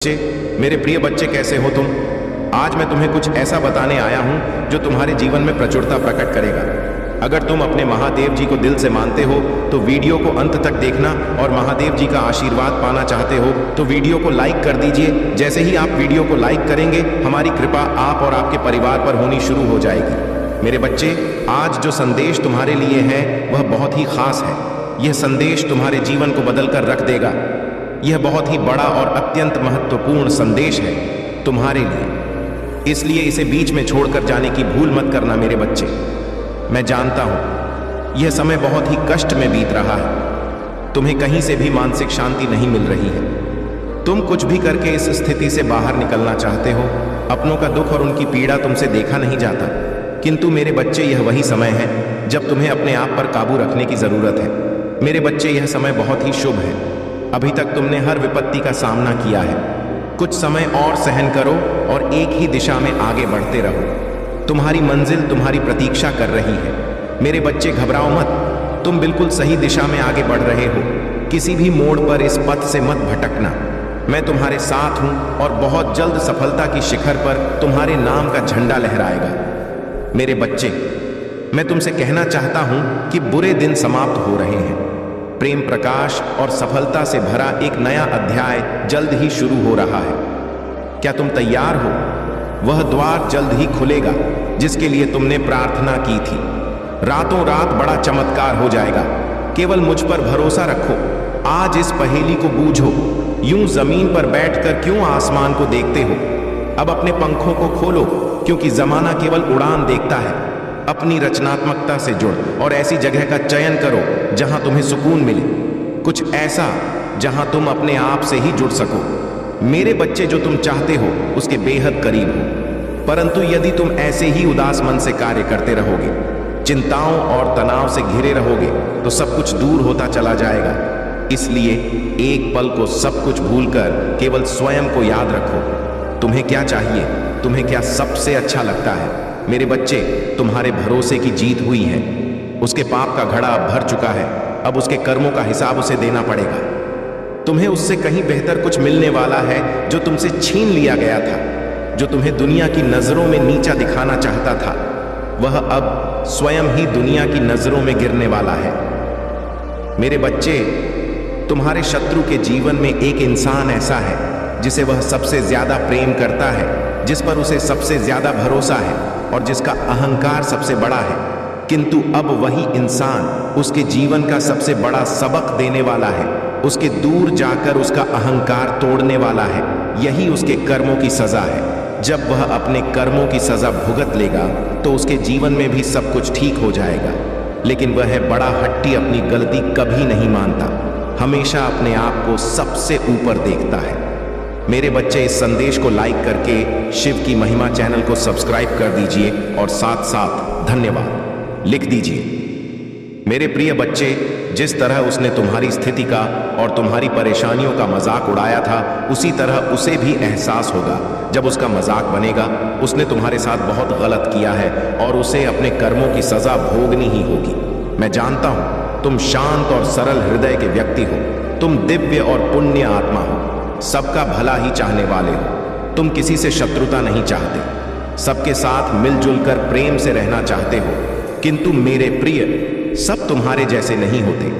मेरे प्रिय बच्चे, कैसे हो तुम? आज मैं तुम्हें कुछ ऐसा बताने आया हूं जो तुम्हारे जीवन में प्रचुरता प्रकट करेगा। अगर तुम अपने महादेव जी को दिल से मानते हो तो वीडियो को अंत तक देखना, और महादेव जी का आशीर्वाद पाना चाहते हो तो वीडियो को लाइक कर दीजिए। जैसे ही आप वीडियो को लाइक करेंगे, हमारी कृपा आप और आपके परिवार पर होनी शुरू हो जाएगी। मेरे बच्चे, आज जो संदेश तुम्हारे लिए है वह बहुत ही खास है। यह संदेश तुम्हारे जीवन को बदल कर रख देगा। यह बहुत ही बड़ा और अत्यंत महत्वपूर्ण संदेश है तुम्हारे लिए, इसलिए इसे बीच में छोड़कर जाने की भूल मत करना मेरे बच्चे। मैं जानता हूं यह समय बहुत ही कष्ट में बीत रहा है, तुम्हें कहीं से भी मानसिक शांति नहीं मिल रही है। तुम कुछ भी करके इस स्थिति से बाहर निकलना चाहते हो। अपनों का दुख और उनकी पीड़ा तुमसे देखा नहीं जाता, किंतु मेरे बच्चे, यह वही समय है जब तुम्हें अपने आप पर काबू रखने की जरूरत है। मेरे बच्चे, यह समय बहुत ही शुभ है। अभी तक तुमने हर विपत्ति का सामना किया है। कुछ समय और सहन करो और एक ही दिशा में आगे बढ़ते रहो। तुम्हारी मंजिल तुम्हारी प्रतीक्षा कर रही है। मेरे बच्चे, घबराओ मत, तुम बिल्कुल सही दिशा में आगे बढ़ रहे हो। किसी भी मोड़ पर इस पथ से मत भटकना। मैं तुम्हारे साथ हूं और बहुत जल्द सफलता की शिखर पर तुम्हारे नाम का झंडा लहराएगा। मेरे बच्चे, मैं तुमसे कहना चाहता हूं कि बुरे दिन समाप्त हो रहे हैं। प्रेम, प्रकाश और सफलता से भरा एक नया अध्याय जल्द ही शुरू हो रहा है। क्या तुम तैयार हो? वह द्वार जल्द ही खुलेगा जिसके लिए तुमने प्रार्थना की थी। रातों रात बड़ा चमत्कार हो जाएगा। केवल मुझ पर भरोसा रखो। आज इस पहेली को बूझो। यूं जमीन पर बैठकर क्यों आसमान को देखते हो? अब अपने पंखों को खोलो, क्योंकि जमाना केवल उड़ान देखता है। अपनी रचनात्मकता से जुड़ और ऐसी जगह का चयन करो जहां तुम्हें सुकून मिले, कुछ ऐसा जहां तुम अपने आप से ही जुड़ सको। मेरे बच्चे, जो तुम चाहते हो उसके बेहद करीब हो। परंतु यदि तुम ऐसे ही उदास मन से कार्य करते रहोगे, चिंताओं और तनाव से घिरे रहोगे, तो सब कुछ दूर होता चला जाएगा। इसलिए एक पल को सब कुछ भूलकर केवल स्वयं को याद रखो। तुम्हें क्या चाहिए? तुम्हें क्या सबसे अच्छा लगता है? मेरे बच्चे, तुम्हारे भरोसे की जीत हुई है। उसके पाप का घड़ा अब भर चुका है। अब उसके कर्मों का हिसाब उसे देना पड़ेगा। तुम्हें उससे कहीं बेहतर कुछ मिलने वाला है जो तुमसे छीन लिया गया था। जो तुम्हें दुनिया की नजरों में नीचा दिखाना चाहता था, वह अब स्वयं ही दुनिया की नजरों में गिरने वाला है। मेरे बच्चे, तुम्हारे शत्रु के जीवन में एक इंसान ऐसा है जिसे वह सबसे ज्यादा प्रेम करता है, जिस पर उसे सबसे ज्यादा भरोसा है और जिसका अहंकार सबसे बड़ा है। किंतु अब वही इंसान उसके जीवन का सबसे बड़ा सबक देने वाला है। उसके दूर जाकर उसका अहंकार तोड़ने वाला है। यही उसके कर्मों की सजा है। जब वह अपने कर्मों की सजा भुगत लेगा तो उसके जीवन में भी सब कुछ ठीक हो जाएगा। लेकिन वह बड़ा हट्टी अपनी गलती कभी नहीं मानता, हमेशा अपने आप को सबसे ऊपर देखता है। मेरे बच्चे, इस संदेश को लाइक करके शिव की महिमा चैनल को सब्सक्राइब कर दीजिए और साथ साथ धन्यवाद लिख दीजिए। मेरे प्रिय बच्चे, जिस तरह उसने तुम्हारी स्थिति का और तुम्हारी परेशानियों का मजाक उड़ाया था, उसी तरह उसे भी एहसास होगा जब उसका मजाक बनेगा। उसने तुम्हारे साथ बहुत गलत किया है और उसे अपने कर्मों की सजा भोगनी ही होगी। मैं जानता हूं तुम शांत और सरल हृदय के व्यक्ति हो। तुम दिव्य और पुण्य आत्मा हो। सबका भला ही चाहने वाले हो। तुम किसी से शत्रुता नहीं चाहते, सबके साथ मिलजुल कर प्रेम से रहना चाहते हो। किंतु मेरे प्रिय, सब तुम्हारे जैसे नहीं होते।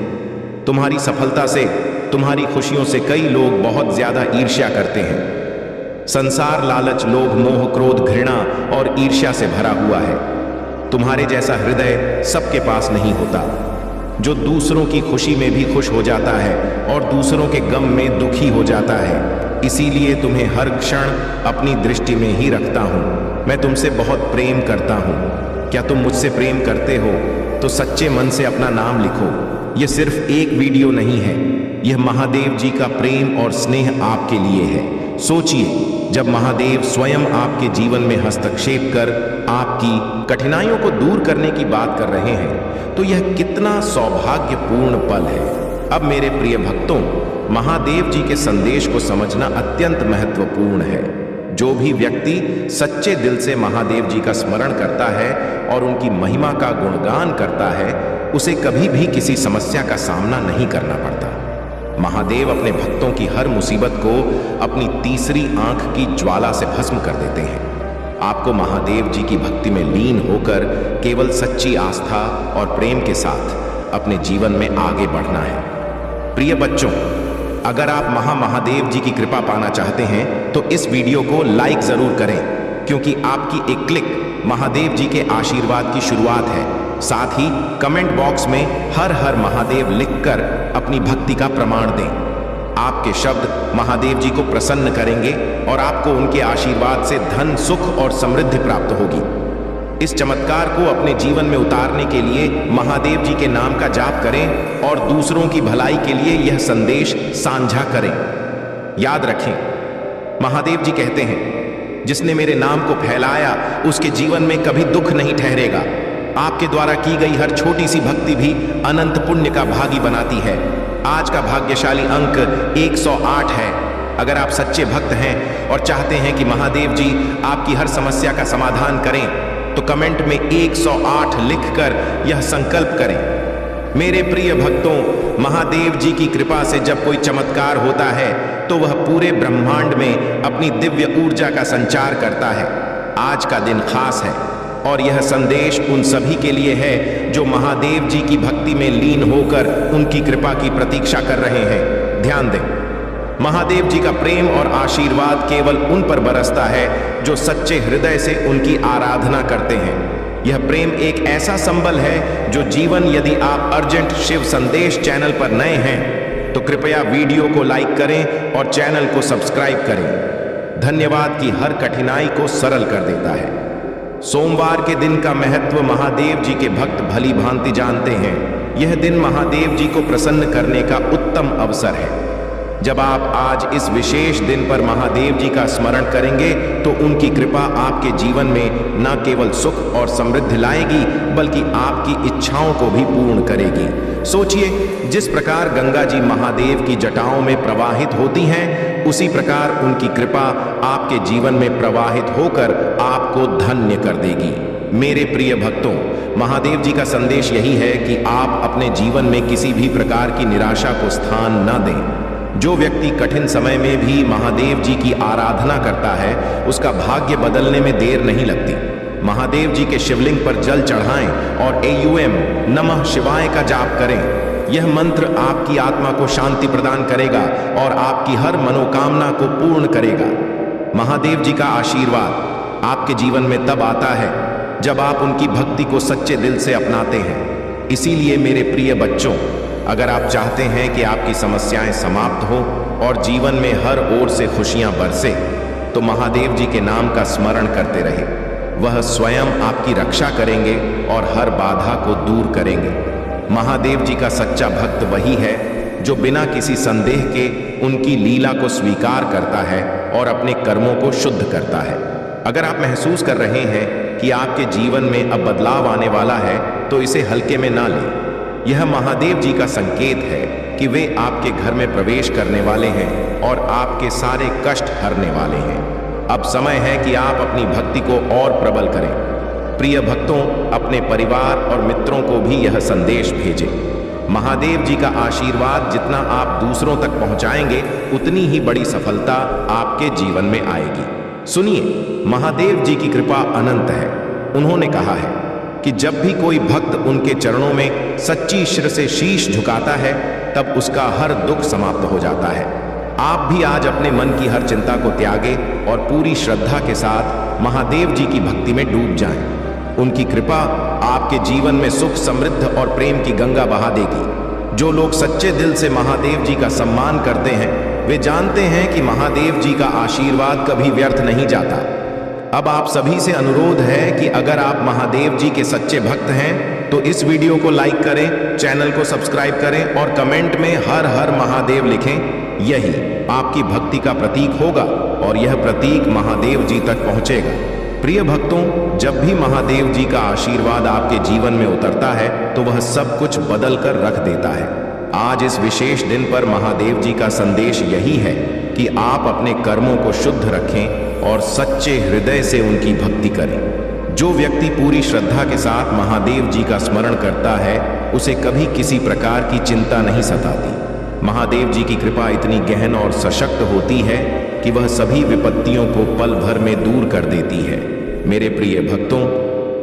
तुम्हारी सफलता से, तुम्हारी खुशियों से कई लोग बहुत ज्यादा ईर्ष्या करते हैं। संसार लालच, लोभ, मोह, क्रोध, घृणा और ईर्ष्या से भरा हुआ है। तुम्हारे जैसा हृदय सबके पास नहीं होता, जो दूसरों की खुशी में भी खुश हो जाता है और दूसरों के गम में दुखी हो जाता है। इसीलिए तुम्हें हर क्षण अपनी दृष्टि में ही रखता हूं। मैं तुमसे बहुत प्रेम करता हूं। क्या तुम मुझसे प्रेम करते हो? तो सच्चे मन से अपना नाम लिखो। यह सिर्फ एक वीडियो नहीं है, यह महादेव जी का प्रेम और स्नेह आपके लिए है। सोचिए, जब महादेव स्वयं आपके जीवन में हस्तक्षेप कर आपकी कठिनाइयों को दूर करने की बात कर रहे हैं, तो यह कितना सौभाग्यपूर्ण पल है। अब मेरे प्रिय भक्तों, महादेव जी के संदेश को समझना अत्यंत महत्वपूर्ण है। जो भी व्यक्ति सच्चे दिल से महादेव जी का स्मरण करता है और उनकी महिमा का गुणगान करता है, उसे कभी भी किसी समस्या का सामना नहीं करना पड़ता। महादेव अपने भक्तों की हर मुसीबत को अपनी तीसरी आंख की ज्वाला से भस्म कर देते हैं। आपको महादेव जी की भक्ति में लीन होकर केवल सच्ची आस्था और प्रेम के साथ अपने जीवन में आगे बढ़ना है। प्रिय बच्चों, अगर आप महादेव जी की कृपा पाना चाहते हैं तो इस वीडियो को लाइक जरूर करें, क्योंकि आपकी एक क्लिक महादेव जी के आशीर्वाद की शुरुआत है। साथ ही कमेंट बॉक्स में हर हर महादेव लिखकर अपनी भक्ति का प्रमाण दें। आपके शब्द महादेव जी को प्रसन्न करेंगे और आपको उनके आशीर्वाद से धन, सुख और समृद्धि प्राप्त होगी। इस चमत्कार को अपने जीवन में उतारने के लिए महादेव जी के नाम का जाप करें और दूसरों की भलाई के लिए यह संदेश साझा करें। याद रखें, महादेव जी कहते हैं, जिसने मेरे नाम को फैलाया उसके जीवन में कभी दुख नहीं ठहरेगा। आपके द्वारा की गई हर छोटी सी भक्ति भी अनंत पुण्य का भागी बनाती है। आज का भाग्यशाली अंक 108 है। अगर आप सच्चे भक्त हैं और चाहते हैं कि महादेव जी आपकी हर समस्या का समाधान करें, तो कमेंट में 108 लिखकर यह संकल्प करें। मेरे प्रिय भक्तों, महादेव जी की कृपा से जब कोई चमत्कार होता है तो वह पूरे ब्रह्मांड में अपनी दिव्य ऊर्जा का संचार करता है। आज का दिन खास है और यह संदेश उन सभी के लिए है जो महादेव जी की भक्ति में लीन होकर उनकी कृपा की प्रतीक्षा कर रहे हैं। ध्यान दें, महादेव जी का प्रेम और आशीर्वाद केवल उन पर बरसता है जो सच्चे हृदय से उनकी आराधना करते हैं। यह प्रेम एक ऐसा संबल है जो जीवन, यदि आप अर्जेंट शिव संदेश चैनल पर नए हैं तो कृपया वीडियो को लाइक करें और चैनल को सब्सक्राइब करें। धन्यवाद की हर कठिनाई को सरल कर देता है। सोमवार के दिन का महत्व महादेव जी के भक्त भली भांति जानते हैं। यह दिन महादेव जी को प्रसन्न करने का उत्तम अवसर है। जब आप आज इस विशेष दिन पर महादेव जी का स्मरण करेंगे तो उनकी कृपा आपके जीवन में न केवल सुख और समृद्धि लाएगी, बल्कि आपकी इच्छाओं को भी पूर्ण करेगी। सोचिए, जिस प्रकार गंगा जी महादेव की जटाओं में प्रवाहित होती हैं, उसी प्रकार उनकी कृपा आपके जीवन में प्रवाहित होकर आपको धन्य कर देगी। मेरे प्रिय भक्तों, महादेव जी का संदेश यही है कि आप अपने जीवन में किसी भी प्रकार की निराशा को स्थान न दें। जो व्यक्ति कठिन समय में भी महादेव जी की आराधना करता है, उसका भाग्य बदलने में देर नहीं लगती। महादेव जी के शिवलिंग पर जल चढ़ाएं और AUM नमः शिवाय का जाप करें। यह मंत्र आपकी आत्मा को शांति प्रदान करेगा और आपकी हर मनोकामना को पूर्ण करेगा। महादेव जी का आशीर्वाद आपके जीवन में तब आता है जब आप उनकी भक्ति को सच्चे दिल से अपनाते हैं। इसीलिए मेरे प्रिय बच्चों, अगर आप चाहते हैं कि आपकी समस्याएं समाप्त हो और जीवन में हर ओर से खुशियां बरसे, तो महादेव जी के नाम का स्मरण करते रहे। वह स्वयं आपकी रक्षा करेंगे और हर बाधा को दूर करेंगे। महादेव जी का सच्चा भक्त वही है जो बिना किसी संदेह के उनकी लीला को स्वीकार करता है और अपने कर्मों को शुद्ध करता है। अगर आप महसूस कर रहे हैं कि आपके जीवन में अब बदलाव आने वाला है, तो इसे हल्के में ना लें। यह महादेव जी का संकेत है कि वे आपके घर में प्रवेश करने वाले हैं और आपके सारे कष्ट हरने वाले हैं। अब समय है कि आप अपनी भक्ति को और प्रबल करें। प्रिय भक्तों, अपने परिवार और मित्रों को भी यह संदेश भेजें। महादेव जी का आशीर्वाद जितना आप दूसरों तक पहुंचाएंगे, उतनी ही बड़ी सफलता आपके जीवन में आएगी। सुनिए, महादेव जी की कृपा अनंत है। उन्होंने कहा है कि जब भी कोई भक्त उनके चरणों में सच्ची शिर से शीश झुकाता है, तब उसका हर दुख समाप्त हो जाता है। आप भी आज अपने मन की हर चिंता को त्यागें और पूरी श्रद्धा के साथ महादेव जी की भक्ति में डूब जाएं। उनकी कृपा आपके जीवन में सुख, समृद्धि और प्रेम की गंगा बहा देगी। जो लोग सच्चे दिल से महादेव जी का सम्मान करते हैं, वे जानते हैं कि महादेव जी का आशीर्वाद कभी व्यर्थ नहीं जाता। अब आप सभी से अनुरोध है कि अगर आप महादेव जी के सच्चे भक्त हैं तो इस वीडियो को लाइक करें, चैनल को सब्सक्राइब करें और कमेंट में हर हर महादेव लिखें। यही आपकी भक्ति का प्रतीक होगा और यह प्रतीक महादेव जी तक पहुंचेगा। प्रिय भक्तों, जब भी महादेव जी का आशीर्वाद आपके जीवन में उतरता है तो वह सब कुछ बदल कर रख देता है। आज इस विशेष दिन पर महादेव जी का संदेश यही है कि आप अपने कर्मों को शुद्ध रखें और सच्चे हृदय से उनकी भक्ति करें। जो व्यक्ति पूरी श्रद्धा के साथ महादेव जी का स्मरण करता है, उसे कभी किसी प्रकार की चिंता नहीं सताती। महादेव जी की कृपा इतनी गहन और सशक्त होती है कि वह सभी विपत्तियों को पल भर में दूर कर देती है। मेरे प्रिय भक्तों,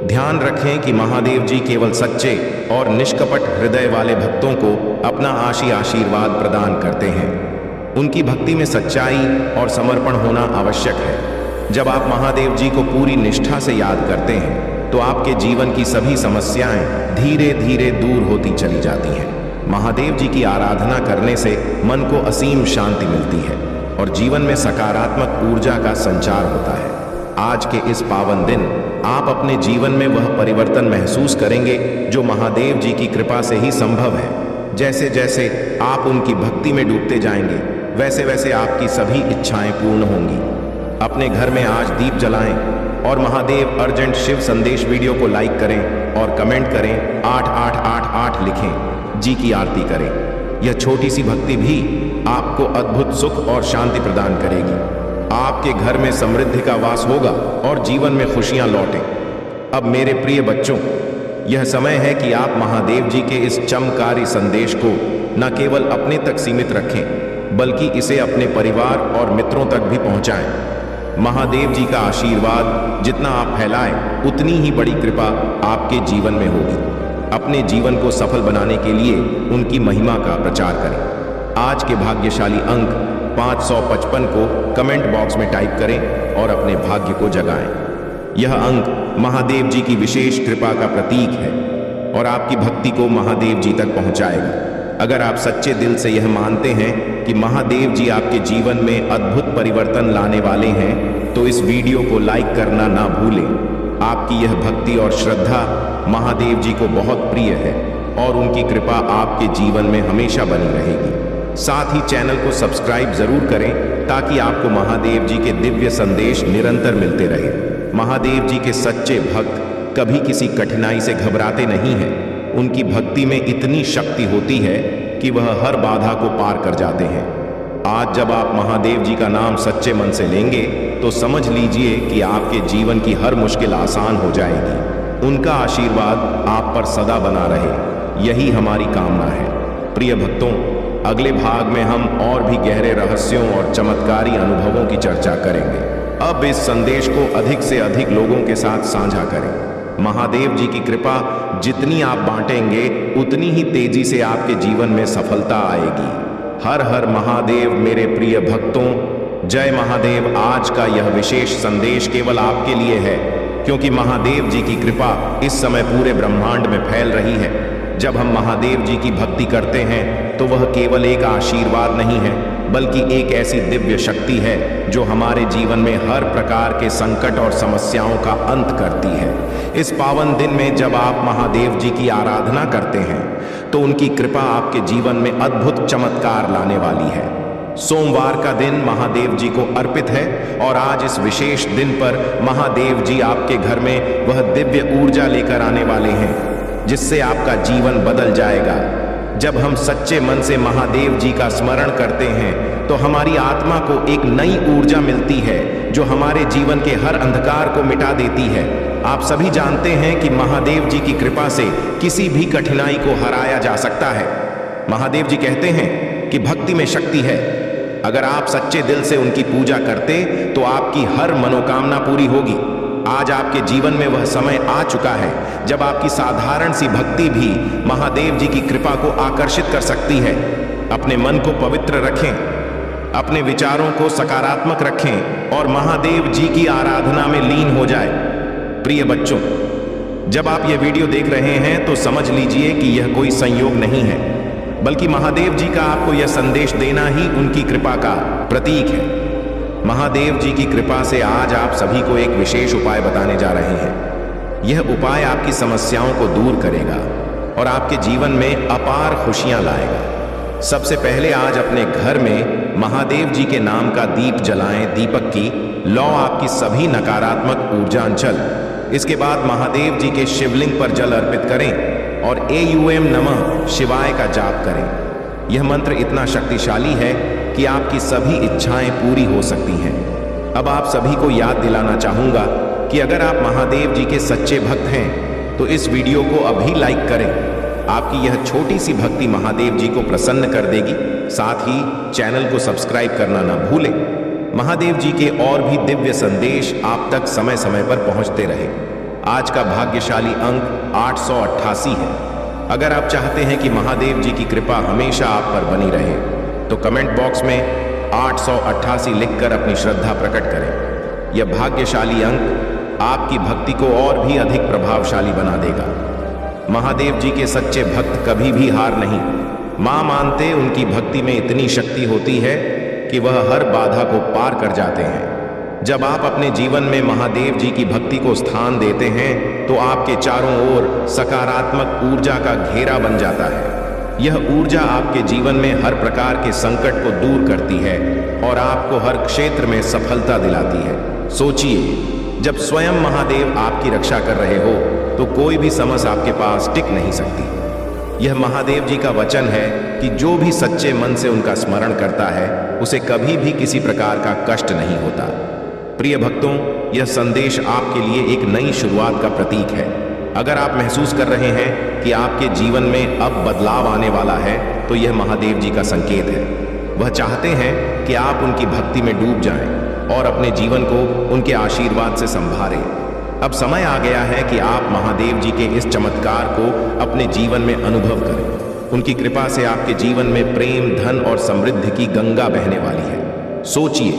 ध्यान रखें कि महादेव जी केवल सच्चे और निष्कपट हृदय वाले भक्तों को अपना आशीर्वाद प्रदान करते हैं। उनकी भक्ति में सच्चाई और समर्पण होना आवश्यक है। जब आप महादेव जी को पूरी निष्ठा से याद करते हैं तो आपके जीवन की सभी समस्याएं धीरे धीरे दूर होती चली जाती हैं। महादेव जी की आराधना करने से मन को असीम शांति मिलती है और जीवन में सकारात्मक ऊर्जा का संचार होता है। आज के इस पावन दिन आप अपने जीवन में वह परिवर्तन महसूस करेंगे जो महादेव जी की कृपा से ही संभव है। जैसे जैसे आप उनकी भक्ति में डूबते जाएंगे, वैसे वैसे आपकी सभी इच्छाएं पूर्ण होंगी। अपने घर में आज दीप जलाएं और महादेव अर्जेंट शिव संदेश वीडियो को लाइक करें और कमेंट करें, 8888 लिखें, जी की आरती करें। यह छोटी सी भक्ति भी आपको अद्भुत सुख और शांति प्रदान करेगी। आपके घर में समृद्धि का वास होगा और जीवन में खुशियां लौटें। अब मेरे प्रिय बच्चों, यह समय है कि आप महादेव जी के इस चमत्कारी संदेश को न केवल अपने तक सीमित रखें, बल्कि इसे अपने परिवार और मित्रों तक भी पहुंचाएं। महादेव जी का आशीर्वाद जितना आप फैलाएं, उतनी ही बड़ी कृपा आपके जीवन में होगी। अपने जीवन को सफल बनाने के लिए उनकी महिमा का प्रचार करें। आज के भाग्यशाली अंक 555 को कमेंट बॉक्स में टाइप करें और अपने भाग्य को जगाएं। यह अंक महादेव जी की विशेष कृपा का प्रतीक है और आपकी भक्ति को महादेव जी तक पहुंचाएगा। अगर आप सच्चे दिल से यह मानते हैं कि महादेव जी आपके जीवन में अद्भुत परिवर्तन लाने वाले हैं, तो इस वीडियो को लाइक करना ना भूलें। आपकी यह भक्ति और श्रद्धा महादेव जी को बहुत प्रिय है और उनकी कृपा आपके जीवन में हमेशा बनी रहेगी। साथ ही चैनल को सब्सक्राइब जरूर करें ताकि आपको महादेव जी के दिव्य संदेश निरंतर मिलते रहे। महादेव जी के सच्चे भक्त कभी किसी कठिनाई से घबराते नहीं हैं। उनकी भक्ति में इतनी शक्ति होती है कि वह हर बाधा को पार कर जाते हैं। आज जब आप महादेव जी का नाम सच्चे मन से लेंगे तो समझ लीजिए कि आपके जीवन की हर मुश्किल आसान हो जाएगी। उनका आशीर्वाद आप पर सदा बना रहे, यही हमारी कामना है। प्रिय भक्तों, अगले भाग में हम और भी गहरे रहस्यों और चमत्कारी अनुभवों की चर्चा करेंगे। अब इस संदेश को अधिक से अधिक लोगों के साथ साझा करें। महादेव जी की कृपा जितनी आप बांटेंगे, उतनी ही तेजी से आपके जीवन में सफलता आएगी। हर हर महादेव मेरे प्रिय भक्तों, जय महादेव। आज का यह विशेष संदेश केवल आपके लिए है, क्योंकि महादेव जी की कृपा इस समय पूरे ब्रह्मांड में फैल रही है। जब हम महादेव जी की भक्ति करते हैं तो वह केवल एक आशीर्वाद नहीं है, बल्कि एक ऐसी दिव्य शक्ति है जो हमारे जीवन में हर प्रकार के संकट और समस्याओं का अंत करती है। इस पावन दिन में जब आप महादेव जी की आराधना करते हैं तो उनकी कृपा आपके जीवन में अद्भुत चमत्कार लाने वाली है। सोमवार का दिन महादेव जी को अर्पित है और आज इस विशेष दिन पर महादेव जी आपके घर में वह दिव्य ऊर्जा लेकर आने वाले हैं जिससे आपका जीवन बदल जाएगा। जब हम सच्चे मन से महादेव जी का स्मरण करते हैं तो हमारी आत्मा को एक नई ऊर्जा मिलती है जो हमारे जीवन के हर अंधकार को मिटा देती है। आप सभी जानते हैं कि महादेव जी की कृपा से किसी भी कठिनाई को हराया जा सकता है। महादेव जी कहते हैं कि भक्ति में शक्ति है। अगर आप सच्चे दिल से उनकी पूजा करते तो आपकी हर मनोकामना पूरी होगी। आज आपके जीवन में वह समय आ चुका है जब आपकी साधारण सी भक्ति भी महादेव जी की कृपा को आकर्षित कर सकती है। अपने मन को पवित्र रखें, अपने विचारों को सकारात्मक रखें और महादेव जी की आराधना में लीन हो जाए। प्रिय बच्चों, जब आप ये वीडियो देख रहे हैं तो समझ लीजिए कि यह कोई संयोग नहीं है, बल्कि महादेव जी का आपको यह संदेश देना ही उनकी कृपा का प्रतीक है। महादेव जी की कृपा से आज आप सभी को एक विशेष उपाय बताने जा रहे हैं। यह उपाय आपकी समस्याओं को दूर करेगा और आपके जीवन में अपार खुशियां लाएगा। सबसे पहले आज अपने घर में महादेव जी के नाम का दीप जलाएं। दीपक की लौ आपकी सभी नकारात्मक ऊर्जांचल। इसके बाद महादेव जी के शिवलिंग पर जल अर्पित करें और AUM नमः शिवाय का जाप करें। यह मंत्र इतना शक्तिशाली है कि आपकी सभी इच्छाएं पूरी हो सकती हैं। अब आप सभी को याद दिलाना चाहूंगा कि अगर आप महादेव जी के सच्चे भक्त हैं तो इस वीडियो को अभी लाइक करें। आपकी यह छोटी सी भक्ति महादेव जी को प्रसन्न कर देगी साथ ही चैनल को सब्सक्राइब करना ना भूलें। महादेव जी के और भी दिव्य संदेश आप तक समय समय पर पहुंचते रहे। आज का भाग्यशाली अंक 888 है। अगर आप चाहते हैं कि महादेव जी की कृपा हमेशा आप पर बनी रहे तो कमेंट बॉक्स में 888 लिखकर अपनी श्रद्धा प्रकट करें। यह भाग्यशाली अंक आपकी भक्ति को और भी अधिक प्रभावशाली बना देगा। महादेव जी के सच्चे भक्त कभी भी हार नहीं मानते। उनकी भक्ति में इतनी शक्ति होती है कि वह हर बाधा को पार कर जाते हैं। जब आप अपने जीवन में महादेव जी की भक्ति को स्थान देते हैं तो आपके चारों ओर सकारात्मक ऊर्जा का घेरा बन जाता है। यह ऊर्जा आपके जीवन में हर प्रकार के संकट को दूर करती है और आपको हर क्षेत्र में सफलता दिलाती है। सोचिए, जब स्वयं महादेव आपकी रक्षा कर रहे हो तो कोई भी समस्या आपके पास टिक नहीं सकती। यह महादेव जी का वचन है कि जो भी सच्चे मन से उनका स्मरण करता है उसे कभी भी किसी प्रकार का कष्ट नहीं होता। प्रिय भक्तों, यह संदेश आपके लिए एक नई शुरुआत का प्रतीक है। अगर आप महसूस कर रहे हैं कि आपके जीवन में अब बदलाव आने वाला है तो यह महादेव जी का संकेत है। वह चाहते हैं कि आप उनकी भक्ति में डूब जाएं और अपने जीवन को उनके आशीर्वाद से संभालें। अब समय आ गया है कि आप महादेव जी के इस चमत्कार को अपने जीवन में अनुभव करें। उनकी कृपा से आपके जीवन में प्रेम, धन और समृद्धि की गंगा बहने वाली है। सोचिए,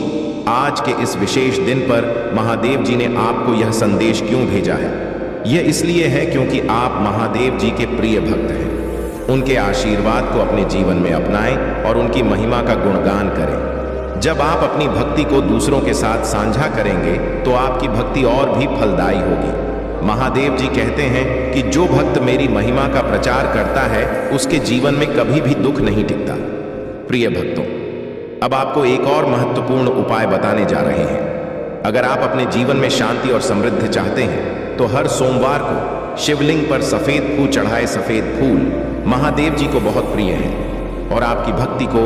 आज के इस विशेष दिन पर महादेव जी ने आपको यह संदेश क्यों भेजा है। यह इसलिए है क्योंकि आप महादेव जी के प्रिय भक्त हैं। उनके आशीर्वाद को अपने जीवन में अपनाएं और उनकी महिमा का गुणगान करें। जब आप अपनी भक्ति को दूसरों के साथ साझा करेंगे तो आपकी भक्ति और भी फलदायी होगी। महादेव जी कहते हैं कि जो भक्त मेरी महिमा का प्रचार करता है उसके जीवन में कभी भी दुख नहीं टिकता। प्रिय भक्तों, अब आपको एक और महत्वपूर्ण उपाय बताने जा रहे हैं। अगर आप अपने जीवन में शांति और समृद्धि चाहते हैं तो हर सोमवार को शिवलिंग पर सफेद फूल चढ़ाए। सफेद फूल महादेव जी को बहुत प्रिय हैं और आपकी भक्ति को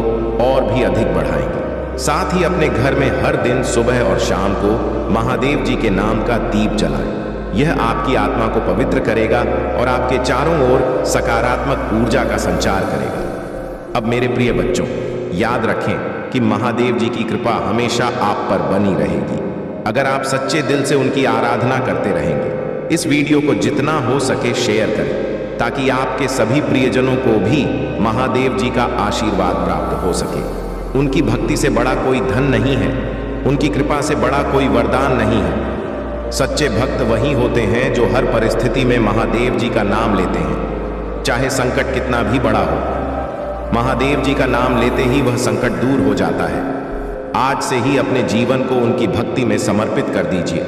और भी अधिक बढ़ाएंगे। साथ ही अपने घर में हर दिन सुबह और शाम को महादेव जी के नाम का दीप जलाएं। यह आपकी आत्मा को पवित्र करेगा और आपके चारों ओर सकारात्मक ऊर्जा का संचार करेगा। अब मेरे प्रिय बच्चों, याद रखें कि महादेव जी की कृपा हमेशा आप पर बनी रहेगी अगर आप सच्चे दिल से उनकी आराधना करते रहेंगे। इस वीडियो को जितना हो सके शेयर करें ताकि आपके सभी प्रियजनों को भी महादेव जी का आशीर्वाद प्राप्त हो सके। उनकी भक्ति से बड़ा कोई धन नहीं है, उनकी कृपा से बड़ा कोई वरदान नहीं है। सच्चे भक्त वही होते हैं जो हर परिस्थिति में महादेव जी का नाम लेते हैं, चाहे संकट कितना भी बड़ा हो। महादेव जी का नाम लेते ही वह संकट दूर हो जाता है। आज से ही अपने जीवन को उनकी भक्ति में समर्पित कर दीजिए।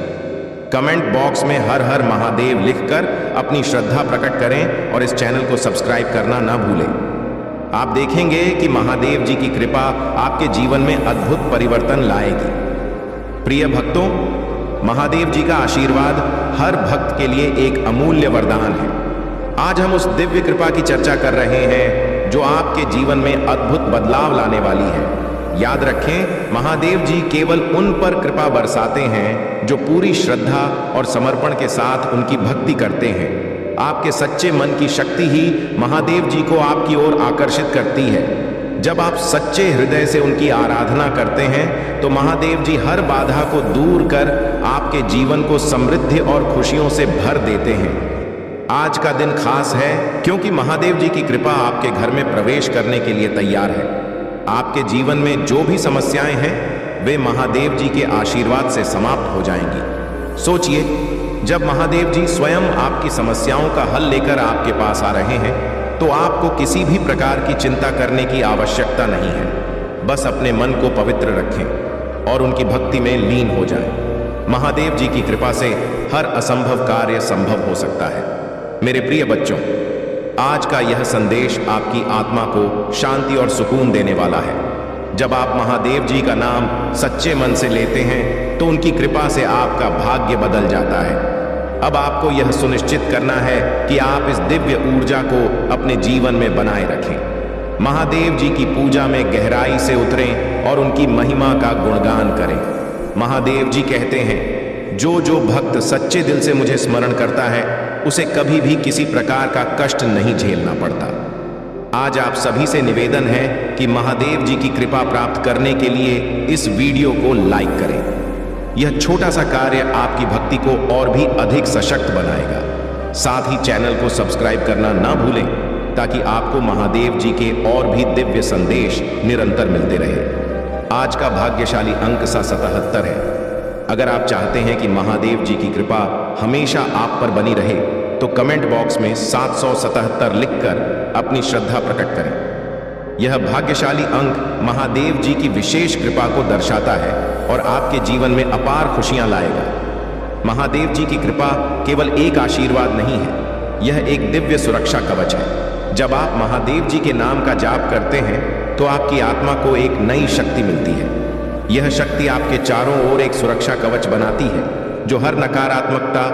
कमेंट बॉक्स में हर हर महादेव लिखकर अपनी श्रद्धा प्रकट करें और इस चैनल को सब्सक्राइब करना ना भूलें। आप देखेंगे कि महादेव जी की कृपा आपके जीवन में अद्भुत परिवर्तन लाएगी। प्रिय भक्तों, महादेव जी का आशीर्वाद हर भक्त के लिए एक अमूल्य वरदान है। आज हम उस दिव्य कृपा की चर्चा कर रहे हैं जो आपके जीवन में अद्भुत बदलाव लाने वाली है। याद रखें, महादेव जी केवल उन पर कृपा बरसाते हैं जो पूरी श्रद्धा और समर्पण के साथ उनकी भक्ति करते हैं। आपके सच्चे मन की शक्ति ही महादेव जी को आपकी ओर आकर्षित करती है। जब आप सच्चे हृदय से उनकी आराधना करते हैं तो महादेव जी हर बाधा को दूर कर आपके जीवन को समृद्धि और खुशियों से भर देते हैं। आज का दिन खास है क्योंकि महादेव जी की कृपा आपके घर में प्रवेश करने के लिए तैयार है। आपके जीवन में जो भी समस्याएं हैं वे महादेव जी के आशीर्वाद से समाप्त हो जाएंगी। सोचिए, जब महादेव जी स्वयं आपकी समस्याओं का हल लेकर आपके पास आ रहे हैं तो आपको किसी भी प्रकार की चिंता करने की आवश्यकता नहीं है। बस अपने मन को पवित्र रखें और उनकी भक्ति में लीन हो जाएं। महादेव जी की कृपा से हर असंभव कार्य संभव हो सकता है। मेरे प्रिय बच्चों, आज का यह संदेश आपकी आत्मा को शांति और सुकून देने वाला है। जब आप महादेव जी का नाम सच्चे मन से लेते हैं तो उनकी कृपा से आपका भाग्य बदल जाता है। अब आपको यह सुनिश्चित करना है कि आप इस दिव्य ऊर्जा को अपने जीवन में बनाए रखें। महादेव जी की पूजा में गहराई से उतरें और उनकी महिमा का गुणगान करें। महादेव जी कहते हैं, जो जो भक्त सच्चे दिल से मुझे स्मरण करता है उसे कभी भी किसी प्रकार का कष्ट नहीं झेलना पड़ता। आज आप सभी से निवेदन है कि महादेव जी की कृपा प्राप्त करने के लिए इस वीडियो को लाइक करें। यह छोटा सा कार्य आपकी भक्ति को और भी अधिक सशक्त बनाएगा। साथ ही चैनल को सब्सक्राइब करना ना भूलें ताकि आपको महादेव जी के और भी दिव्य संदेश निरंतर मिलते रहे। आज का भाग्यशाली अंक 77 है। अगर आप चाहते हैं कि महादेव जी की कृपा हमेशा आप पर बनी रहे तो कमेंट बॉक्स में 777 लिखकर अपनी श्रद्धा प्रकट करें। यह भाग्यशाली अंक महादेव जी की विशेष कृपा को दर्शाता है और आपके जीवन में अपार खुशियां लाएगा। महादेव जी की कृपा केवल एक आशीर्वाद नहीं है, यह एक दिव्य सुरक्षा कवच है। जब आप महादेव जी के नाम का जाप करते हैं तो आपकी आत्मा को एक नई शक्ति मिलती है। यह शक्ति आपके चारों ओर एक सुरक्षा कवच बनाती है जो हर नकारात्मकता